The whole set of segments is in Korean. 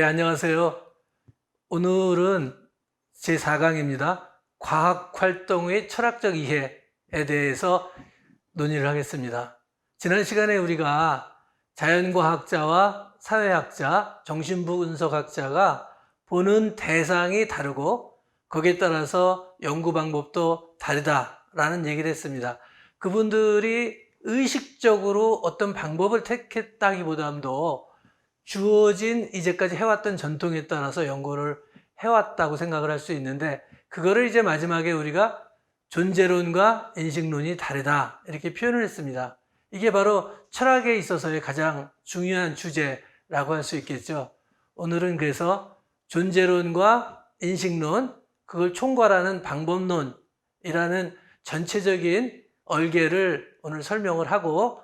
안녕하세요. 오늘은 제4강입니다. 과학활동의 철학적 이해에 대해서 논의를 하겠습니다. 지난 시간에 우리가 자연과학자와 사회학자, 정신분석학자가 보는 대상이 다르고 거기에 따라서 연구 방법도 다르다라는 얘기를 했습니다. 그분들이 의식적으로 어떤 방법을 택했다기보다도 주어진 이제까지 해왔던 전통에 따라서 연구를 해왔다고 생각을 할 수 있는데, 그거를 이제 마지막에 우리가 존재론과 인식론이 다르다 이렇게 표현을 했습니다. 이게 바로 철학에 있어서의 가장 중요한 주제라고 할 수 있겠죠. 오늘은 그래서 존재론과 인식론, 그걸 총괄하는 방법론이라는 전체적인 얼개를 오늘 설명을 하고,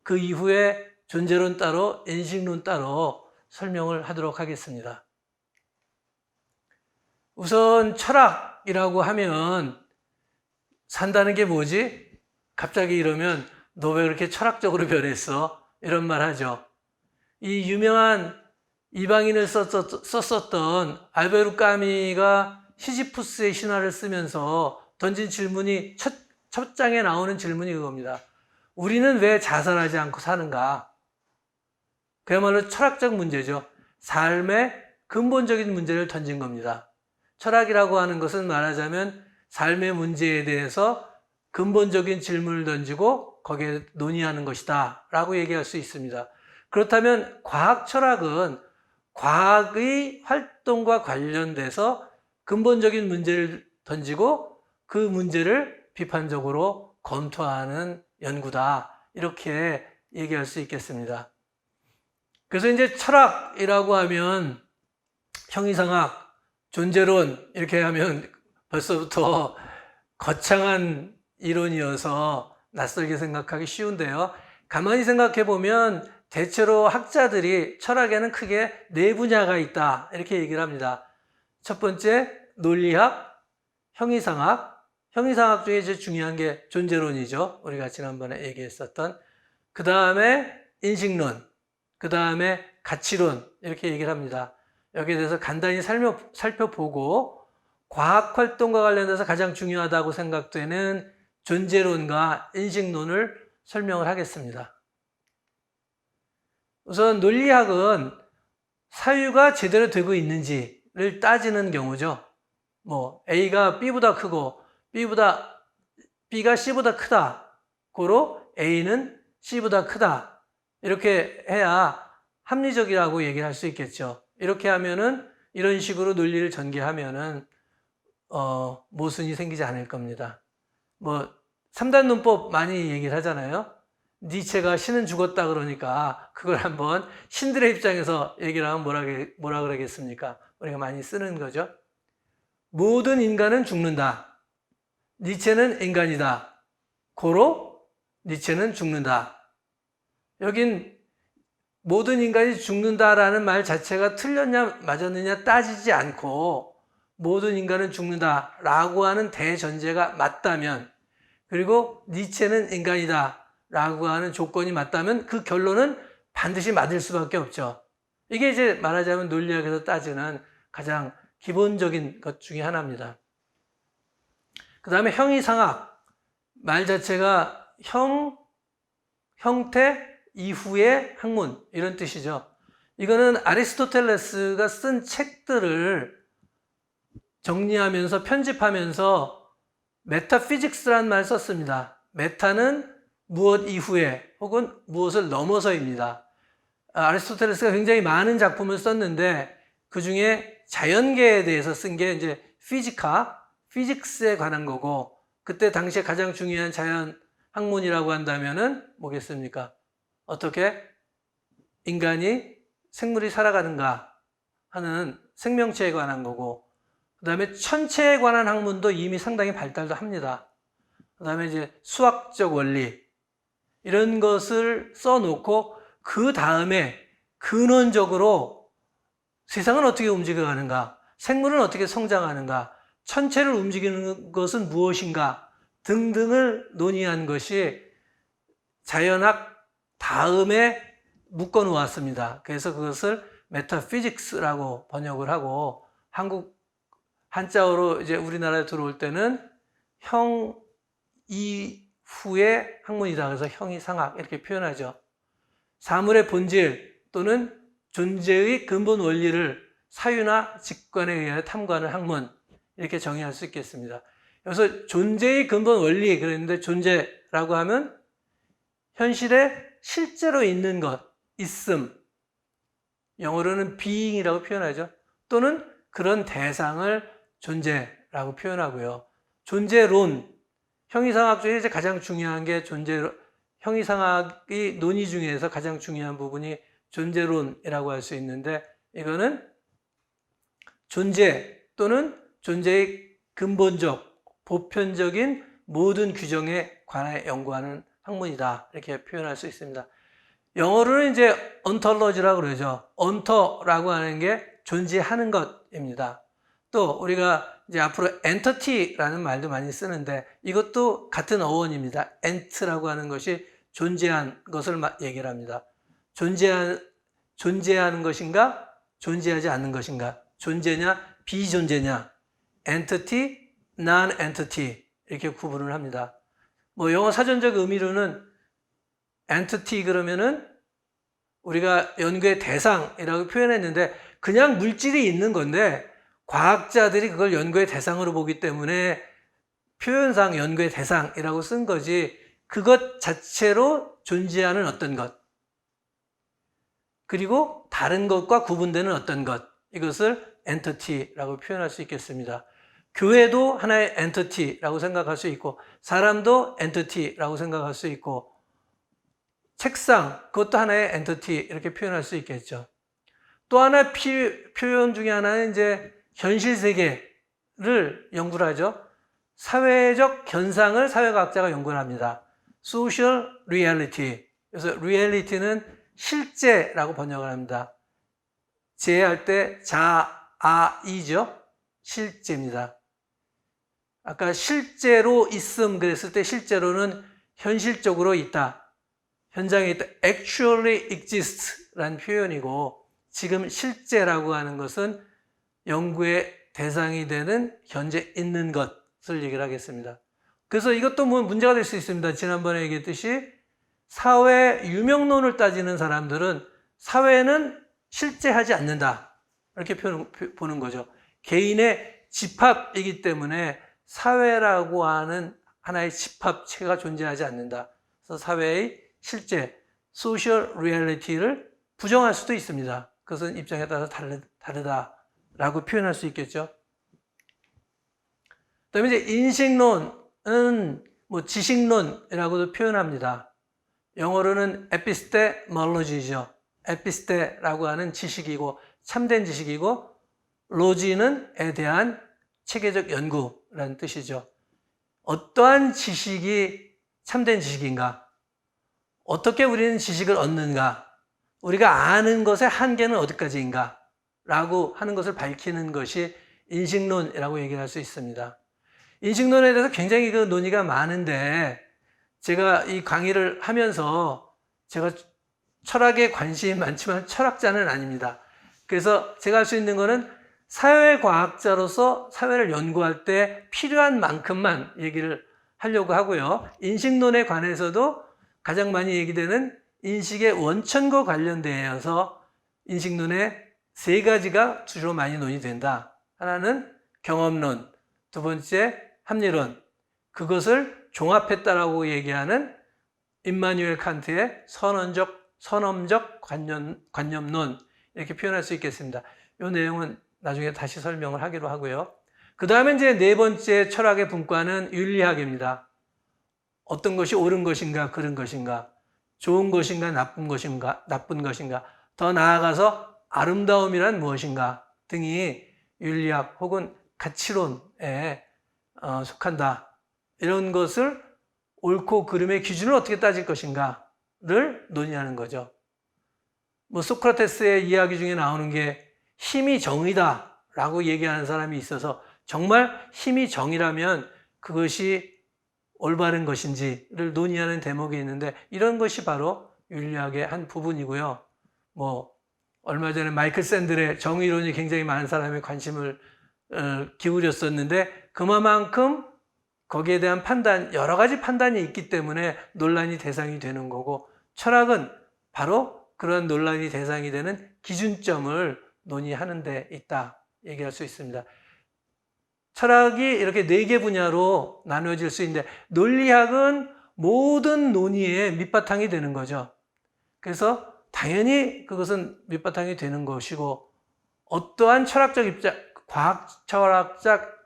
그 이후에 존재론 따로, 인식론 따로 설명을 하도록 하겠습니다. 우선 철학이라고 하면 산다는 게 뭐지? 갑자기 이러면 너 왜 그렇게 철학적으로 변했어? 이런 말 하죠. 이 유명한 이방인을 썼었던 알베르 까미가 시지푸스의 신화를 쓰면서 던진 질문이 첫 장에 나오는 질문이 그겁니다. 우리는 왜 자살하지 않고 사는가? 그야말로 철학적 문제죠. 삶의 근본적인 문제를 던진 겁니다. 철학이라고 하는 것은 말하자면 삶의 문제에 대해서 근본적인 질문을 던지고 거기에 논의하는 것이다 라고 얘기할 수 있습니다. 그렇다면 과학 철학은 과학의 활동과 관련돼서 근본적인 문제를 던지고 그 문제를 비판적으로 검토하는 연구다, 이렇게 얘기할 수 있겠습니다. 그래서 이제 철학이라고 하면 형이상학, 존재론 이렇게 하면 벌써부터 거창한 이론이어서 낯설게 생각하기 쉬운데요. 가만히 생각해 보면 대체로 학자들이 철학에는 크게 네 분야가 있다 이렇게 얘기를 합니다. 첫 번째 논리학, 형이상학, 형이상학 중에 제일 중요한 게 존재론이죠. 우리가 지난번에 얘기했었던. 그 다음에 인식론, 그 다음에 가치론, 이렇게 얘기를 합니다. 여기에 대해서 간단히 살펴보고 과학활동과 관련해서 가장 중요하다고 생각되는 존재론과 인식론을 설명을 하겠습니다. 우선 논리학은 사유가 제대로 되고 있는지를 따지는 경우죠. A가 B보다 크고 B가 C보다 크다, 고로 A는 C보다 크다, 이렇게 해야 합리적이라고 얘기할 수 있겠죠. 이렇게 하면은, 이런 식으로 논리를 전개하면은 모순이 생기지 않을 겁니다. 3단 논법 많이 얘기를 하잖아요. 니체가 신은 죽었다 그러니까 그걸 한번 신들의 입장에서 얘기를 하면 뭐라 그러겠습니까? 우리가 많이 쓰는 거죠. 모든 인간은 죽는다. 니체는 인간이다. 고로 니체는 죽는다. 여긴 모든 인간이 죽는다라는 말 자체가 틀렸냐 맞았느냐 따지지 않고 모든 인간은 죽는다라고 하는 대전제가 맞다면, 그리고 니체는 인간이다라고 하는 조건이 맞다면 그 결론은 반드시 맞을 수밖에 없죠. 이게 이제 말하자면 논리학에서 따지는 가장 기본적인 것 중에 하나입니다. 그 다음에 형이상학, 말 자체가 형태, 이후의 학문, 이런 뜻이죠. 이거는 아리스토텔레스가 쓴 책들을 정리하면서 편집하면서 메타피직스라는 말을 썼습니다. 메타는 무엇 이후에 혹은 무엇을 넘어서입니다. 아리스토텔레스가 굉장히 많은 작품을 썼는데 그 중에 자연계에 대해서 쓴 게 이제 피직스에 관한 거고, 그때 당시에 가장 중요한 자연 학문이라고 한다면은 뭐겠습니까? 어떻게 생물이 살아가는가 하는 생명체에 관한 거고, 그 다음에 천체에 관한 학문도 이미 상당히 발달도 합니다. 그 다음에 이제 수학적 원리, 이런 것을 써놓고 그 다음에 근원적으로 세상은 어떻게 움직여가는가, 생물은 어떻게 성장하는가, 천체를 움직이는 것은 무엇인가 등등을 논의한 것이 자연학 다음에 묶어 놓았습니다. 그래서 그것을 메타피직스라고 번역을 하고 한국 한자어로 이제 우리나라에 들어올 때는 형 이후의 학문이다. 그래서 형이상학 이렇게 표현하죠. 사물의 본질 또는 존재의 근본 원리를 사유나 직관에 의하여 탐구하는 학문 이렇게 정의할 수 있겠습니다. 여기서 존재의 근본 원리 그랬는데 존재라고 하면 현실에 실제로 있는 것, 있음, 영어로는 being이라고 표현하죠. 또는 그런 대상을 존재라고 표현하고요. 존재론, 형이상학 중에 이제 가장 중요한 게 형이상학의 논의 중에서 가장 중요한 부분이 존재론이라고 할 수 있는데 이거는 존재 또는 존재의 근본적, 보편적인 모든 규정에 관해 연구하는 학문이다. 이렇게 표현할 수 있습니다. 영어로는 이제 ontology라고 그러죠. onto라고 하는 게 존재하는 것입니다. 또 우리가 이제 앞으로 entity라는 말도 많이 쓰는데 이것도 같은 어원입니다. ent라고 하는 것이 존재한 것을 얘기를 합니다. 존재하는 것인가? 존재하지 않는 것인가? 존재냐? 비존재냐? entity, non-entity 이렇게 구분을 합니다. 뭐 영어 사전적 의미로는 entity 그러면은 우리가 연구의 대상이라고 표현했는데 그냥 물질이 있는 건데 과학자들이 그걸 연구의 대상으로 보기 때문에 표현상 연구의 대상이라고 쓴 거지 그것 자체로 존재하는 어떤 것 그리고 다른 것과 구분되는 어떤 것 이것을 entity라고 표현할 수 있겠습니다. 교회도 하나의 entity라고 생각할 수 있고 사람도 entity라고 생각할 수 있고 책상 그것도 하나의 entity 이렇게 표현할 수 있겠죠. 또 하나 표현 중에 하나는 이제 현실 세계를 연구를 하죠. 사회적 현상을 사회과학자가 연구를 합니다. Social reality. 그래서 reality는 실제라고 번역을 합니다. 제할 때 자아이죠. 실제입니다. 아까 실제로 있음 그랬을 때 실제로는 현실적으로 있다. 현장에 있다. actually exists 라는 표현이고 지금 실제라고 하는 것은 연구의 대상이 되는 현재 있는 것을 얘기를 하겠습니다. 그래서 이것도 뭐 문제가 될 수 있습니다. 지난번에 얘기했듯이 사회 유명론을 따지는 사람들은 사회는 실제하지 않는다. 이렇게 보는 거죠. 개인의 집합이기 때문에 사회라고 하는 하나의 집합체가 존재하지 않는다. 그래서 사회의 실제, 소셜 리얼리티를 부정할 수도 있습니다. 그것은 입장에 따라서 다르다라고 표현할 수 있겠죠. 그다음에 이제 인식론은 뭐 지식론이라고도 표현합니다. 영어로는 epistemology죠. episte라고 하는 지식이고 참된 지식이고 로지는에 대한 체계적 연구라는 뜻이죠. 어떠한 지식이 참된 지식인가? 어떻게 우리는 지식을 얻는가? 우리가 아는 것의 한계는 어디까지인가? 라고 하는 것을 밝히는 것이 인식론이라고 얘기를 할 수 있습니다. 인식론에 대해서 굉장히 그 논의가 많은데 제가 이 강의를 하면서 제가 철학에 관심이 많지만 철학자는 아닙니다. 그래서 제가 할 수 있는 거는 사회과학자로서 사회를 연구할 때 필요한 만큼만 얘기를 하려고 하고요. 인식론에 관해서도 가장 많이 얘기되는 인식의 원천과 관련되어서 인식론의 세 가지가 주로 많이 논의된다. 하나는 경험론, 두 번째 합리론, 그것을 종합했다라고 얘기하는 임마누엘 칸트의 선험적 관념론 이렇게 표현할 수 있겠습니다. 이 내용은 나중에 다시 설명을 하기로 하고요. 그 다음에 이제 네 번째 철학의 분과는 윤리학입니다. 어떤 것이 옳은 것인가, 그른 것인가, 좋은 것인가, 나쁜 것인가, 더 나아가서 아름다움이란 무엇인가 등이 윤리학 혹은 가치론에 속한다. 이런 것을 옳고 그름의 기준을 어떻게 따질 것인가를 논의하는 거죠. 뭐 소크라테스의 이야기 중에 나오는 게 힘이 정의다 라고 얘기하는 사람이 있어서 정말 힘이 정의라면 그것이 올바른 것인지를 논의하는 대목이 있는데 이런 것이 바로 윤리학의 한 부분이고요. 뭐 얼마 전에 마이클 샌들의 정의론이 굉장히 많은 사람의 관심을 기울였었는데 그만큼 거기에 대한 판단, 여러 가지 판단이 있기 때문에 논란이 대상이 되는 거고 철학은 바로 그런 논란이 대상이 되는 기준점을 논의하는 데 있다 얘기할 수 있습니다. 철학이 이렇게 4개 분야로 나누어질 수 있는데 논리학은 모든 논의의 밑바탕이 되는 거죠. 그래서 당연히 그것은 밑바탕이 되는 것이고 어떠한 철학적 입장, 과학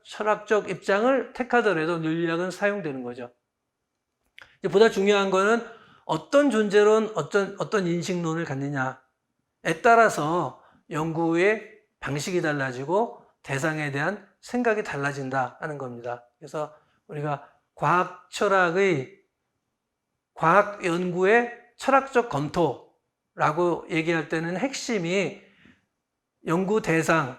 철학적 입장을 택하더라도 논리학은 사용되는 거죠. 보다 중요한 거는 어떤 존재론, 어떤 인식론을 갖느냐에 따라서 연구의 방식이 달라지고 대상에 대한 생각이 달라진다 하는 겁니다. 그래서 우리가 과학 연구의 철학적 검토라고 얘기할 때는 핵심이 연구 대상을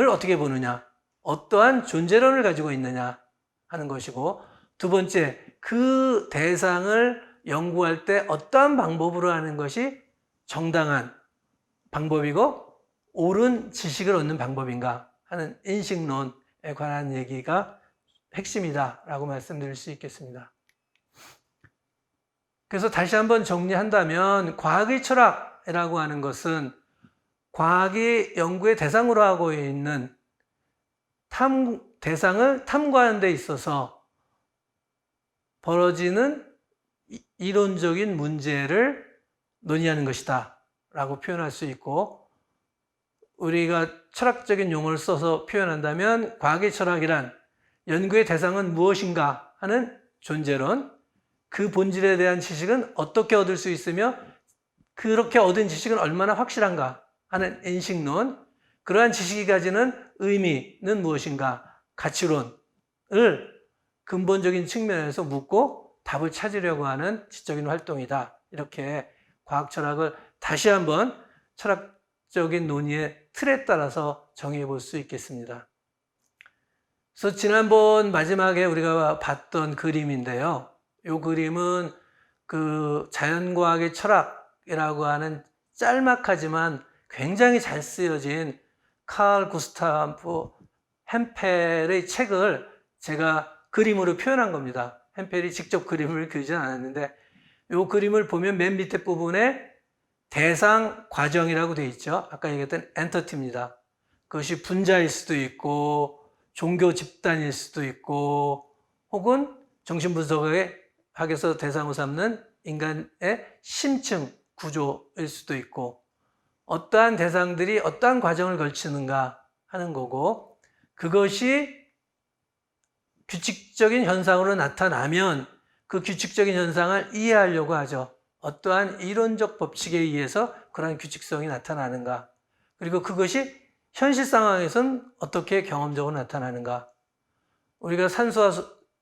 어떻게 보느냐, 어떠한 존재론을 가지고 있느냐 하는 것이고, 두 번째, 그 대상을 연구할 때 어떠한 방법으로 하는 것이 정당한 방법이고 옳은 지식을 얻는 방법인가 하는 인식론에 관한 얘기가 핵심이다라고 말씀드릴 수 있겠습니다. 그래서 다시 한번 정리한다면 과학의 철학이라고 하는 것은 과학이 연구의 대상으로 하고 있는 대상을 탐구하는 데 있어서 벌어지는 이론적인 문제를 논의하는 것이다 라고 표현할 수 있고, 우리가 철학적인 용어를 써서 표현한다면 과학의 철학이란 연구의 대상은 무엇인가 하는 존재론, 그 본질에 대한 지식은 어떻게 얻을 수 있으며 그렇게 얻은 지식은 얼마나 확실한가 하는 인식론, 그러한 지식이 가지는 의미는 무엇인가, 가치론을 근본적인 측면에서 묻고 답을 찾으려고 하는 지적인 활동이다. 이렇게 과학 철학을 다시 한번 철학적인 논의의 틀에 따라서 정의해 볼 수 있겠습니다. 그래서 지난번 마지막에 우리가 봤던 그림인데요. 이 그림은 그 자연과학의 철학이라고 하는 짤막하지만 굉장히 잘 쓰여진 칼 구스타프 햄펠의 책을 제가 그림으로 표현한 겁니다. 햄펠이 직접 그림을 그리진 않았는데 이 그림을 보면 맨 밑에 부분에 대상 과정이라고 되어 있죠. 아까 얘기했던 엔터티입니다. 그것이 분자일 수도 있고 종교 집단일 수도 있고 혹은 정신분석학에서 대상으로 삼는 인간의 심층 구조일 수도 있고 어떠한 대상들이 어떠한 과정을 거치는가 하는 거고, 그것이 규칙적인 현상으로 나타나면 그 규칙적인 현상을 이해하려고 하죠. 어떠한 이론적 법칙에 의해서 그러한 규칙성이 나타나는가, 그리고 그것이 현실 상황에선 어떻게 경험적으로 나타나는가. 우리가 산소와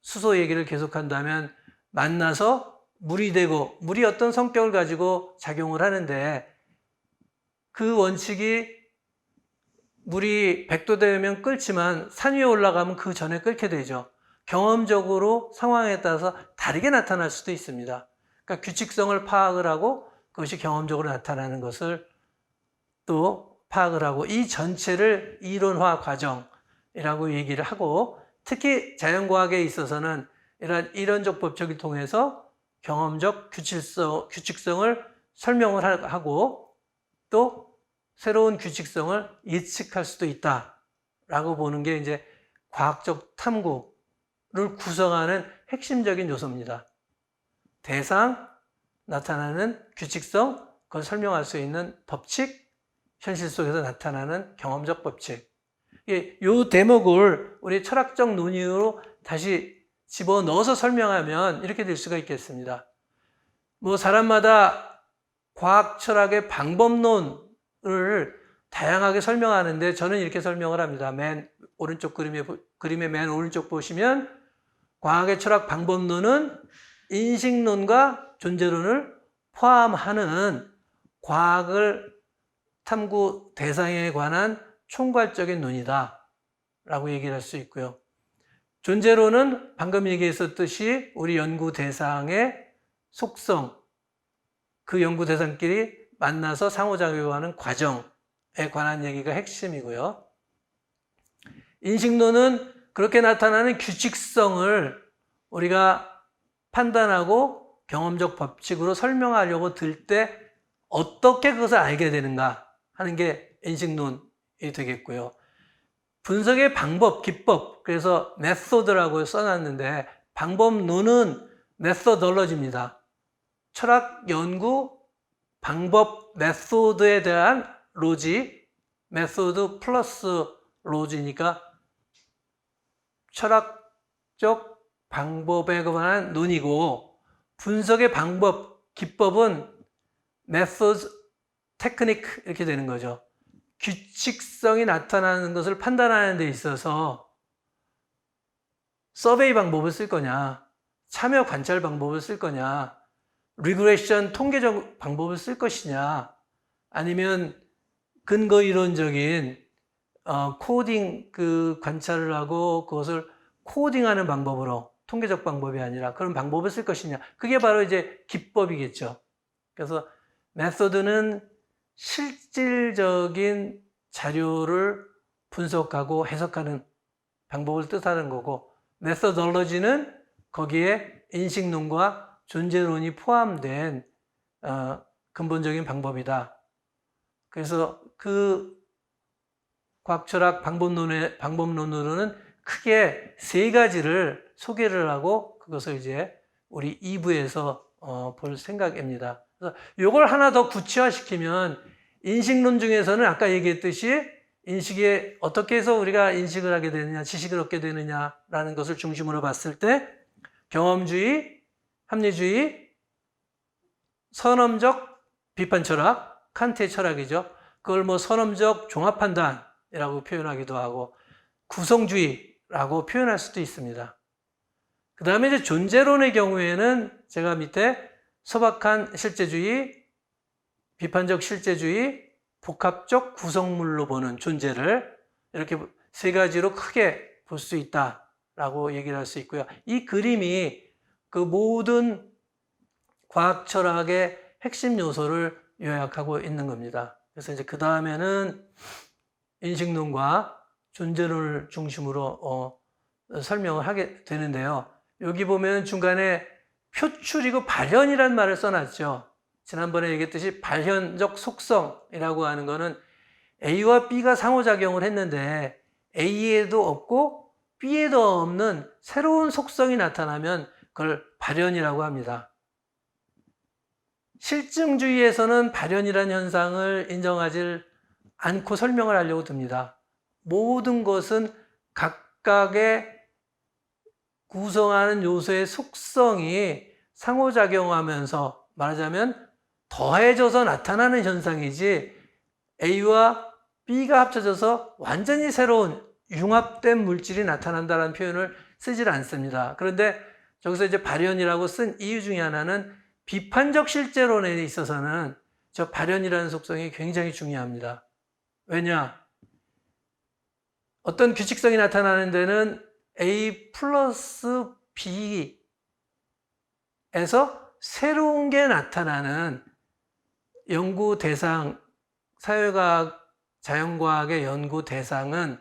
수소 얘기를 계속한다면 만나서 물이 되고 물이 어떤 성격을 가지고 작용을 하는데 그 원칙이 물이 100도 되면 끓지만 산 위에 올라가면 그 전에 끓게 되죠. 경험적으로 상황에 따라서 다르게 나타날 수도 있습니다. 그러니까 규칙성을 파악을 하고 그것이 경험적으로 나타나는 것을 또 파악을 하고 이 전체를 이론화 과정이라고 얘기를 하고, 특히 자연과학에 있어서는 이러한 이론적 법칙을 통해서 경험적 규칙성을 설명을 하고 또 새로운 규칙성을 예측할 수도 있다라고 보는 게 이제 과학적 탐구를 구성하는 핵심적인 요소입니다. 대상, 나타나는 규칙성, 그걸 설명할 수 있는 법칙, 현실 속에서 나타나는 경험적 법칙. 이 대목을 우리 철학적 논의로 다시 집어넣어서 설명하면 이렇게 될 수가 있겠습니다. 사람마다 과학 철학의 방법론을 다양하게 설명하는데 저는 이렇게 설명을 합니다. 맨 오른쪽 그림의 맨 오른쪽 보시면 과학의 철학 방법론은 인식론과 존재론을 포함하는 과학을 탐구 대상에 관한 총괄적인 논의다 라고 얘기를 할 수 있고요. 존재론은 방금 얘기했었듯이 우리 연구 대상의 속성, 그 연구 대상끼리 만나서 상호작용하는 과정에 관한 얘기가 핵심이고요. 인식론은 그렇게 나타나는 규칙성을 우리가 판단하고 경험적 법칙으로 설명하려고 들 때 어떻게 그것을 알게 되는가 하는 게 인식론이 되겠고요. 분석의 방법, 기법, 그래서 메소드라고 써놨는데 방법론은 메소덜러지입니다. 철학 연구 방법 메소드에 대한 로지, 메소드 플러스 로지니까 철학적 방법에 관한 논이고, 분석의 방법, 기법은 methods, technique 이렇게 되는 거죠. 규칙성이 나타나는 것을 판단하는 데 있어서 서베이 방법을 쓸 거냐, 참여 관찰 방법을 쓸 거냐, 리그레션 통계적 방법을 쓸 것이냐, 아니면 근거 이론적인 코딩 그 관찰을 하고 그것을 코딩하는 방법으로, 통계적 방법이 아니라 그런 방법을 쓸 것이냐, 그게 바로 이제 기법이겠죠. 그래서 메소드는 실질적인 자료를 분석하고 해석하는 방법을 뜻하는 거고, 메소덜러지는 거기에 인식론과 존재론이 포함된 근본적인 방법이다. 그래서 그 과학철학 방법론으로는 크게 세 가지를 소개를 하고 그것을 이제 우리 2부에서 볼 생각입니다. 그래서 이걸 하나 더 구체화시키면 인식론 중에서는 아까 얘기했듯이 인식에 어떻게 해서 우리가 인식을 하게 되느냐, 지식을 얻게 되느냐라는 것을 중심으로 봤을 때 경험주의, 합리주의, 선험적 비판철학, 칸트의 철학이죠. 그걸 뭐 선험적 종합판단이라고 표현하기도 하고 구성주의라고 표현할 수도 있습니다. 그 다음에 이제 존재론의 경우에는 제가 밑에 소박한 실제주의, 비판적 실제주의, 복합적 구성물로 보는 존재를 이렇게 세 가지로 크게 볼 수 있다라고 얘기를 할 수 있고요. 이 그림이 그 모든 과학 철학의 핵심 요소를 요약하고 있는 겁니다. 그래서 이제 그 다음에는 인식론과 존재론을 중심으로 설명을 하게 되는데요. 여기 보면 중간에 표출이고 발현이라는 말을 써놨죠. 지난번에 얘기했듯이 발현적 속성이라고 하는 거는 A와 B가 상호작용을 했는데 A에도 없고 B에도 없는 새로운 속성이 나타나면 그걸 발현이라고 합니다. 실증주의에서는 발현이라는 현상을 인정하지 않고 설명을 하려고 듭니다. 모든 것은 각각의 구성하는 요소의 속성이 상호작용하면서 말하자면 더해져서 나타나는 현상이지 A와 B가 합쳐져서 완전히 새로운 융합된 물질이 나타난다는 표현을 쓰질 않습니다. 그런데 저기서 이제 발현이라고 쓴 이유 중에 하나는 비판적 실제론에 있어서는 저 발현이라는 속성이 굉장히 중요합니다. 왜냐? 어떤 규칙성이 나타나는 데는 A 플러스 B에서 새로운 게 나타나는 연구 대상, 사회과학, 자연과학의 연구 대상은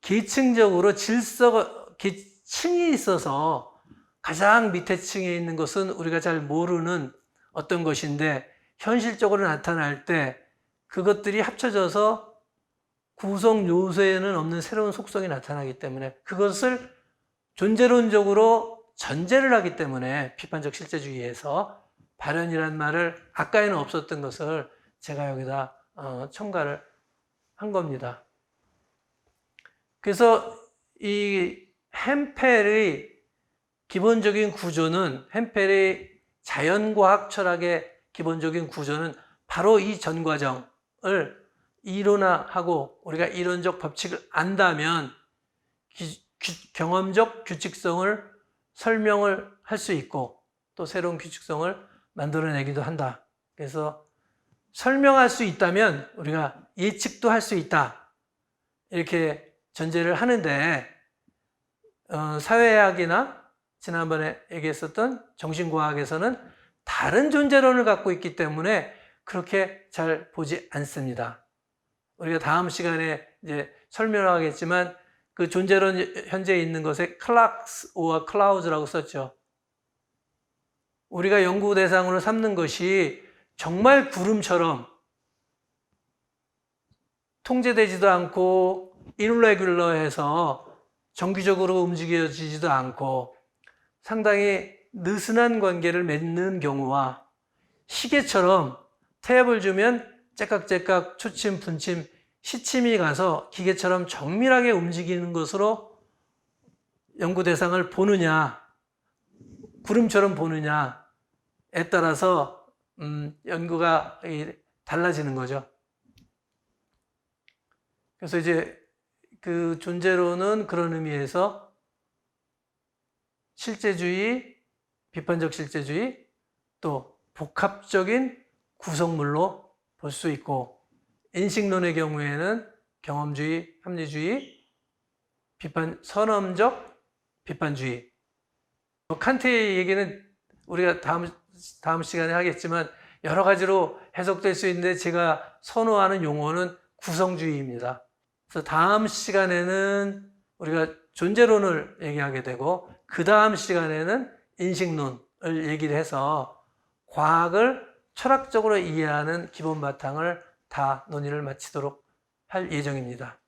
계층적으로 층이 있어서 가장 밑에 층에 있는 것은 우리가 잘 모르는 어떤 것인데 현실적으로 나타날 때 그것들이 합쳐져서 구성 요소에는 없는 새로운 속성이 나타나기 때문에 그것을 존재론적으로 전제를 하기 때문에 비판적 실제주의에서 발현이라는 말을 아까에는 없었던 것을 제가 여기다 첨가를 한 겁니다. 그래서 이 햄펠의 기본적인 구조는, 햄펠의 자연과학 철학의 기본적인 구조는 바로 이 전 과정을 이론화하고 우리가 이론적 법칙을 안다면 경험적 규칙성을 설명을 할 수 있고 또 새로운 규칙성을 만들어내기도 한다. 그래서 설명할 수 있다면 우리가 예측도 할 수 있다. 이렇게 전제를 하는데 사회학이나 지난번에 얘기했었던 정신과학에서는 다른 존재론을 갖고 있기 때문에 그렇게 잘 보지 않습니다. 우리가 다음 시간에 이제 설명하겠지만 그 존재론 현재 있는 것에 클락스 오어 클라우즈라고 썼죠. 우리가 연구 대상으로 삼는 것이 정말 구름처럼 통제되지도 않고 irregular해서 정기적으로 움직여지지도 않고 상당히 느슨한 관계를 맺는 경우와 시계처럼 태엽을 주면 째깍째깍 초침, 분침, 시침이 가서 기계처럼 정밀하게 움직이는 것으로 연구 대상을 보느냐, 구름처럼 보느냐에 따라서 연구가 달라지는 거죠. 그래서 이제 그 존재론은 그런 의미에서 실제주의, 비판적 실제주의, 또 복합적인 구성물로 볼 수 있고, 인식론의 경우에는 경험주의, 합리주의, 선험적 비판주의. 칸트의 얘기는 우리가 다음 시간에 하겠지만 여러 가지로 해석될 수 있는데 제가 선호하는 용어는 구성주의입니다. 그래서 다음 시간에는 우리가 존재론을 얘기하게 되고 그 다음 시간에는 인식론을 얘기를 해서 과학을 철학적으로 이해하는 기본 바탕을 다 논의를 마치도록 할 예정입니다.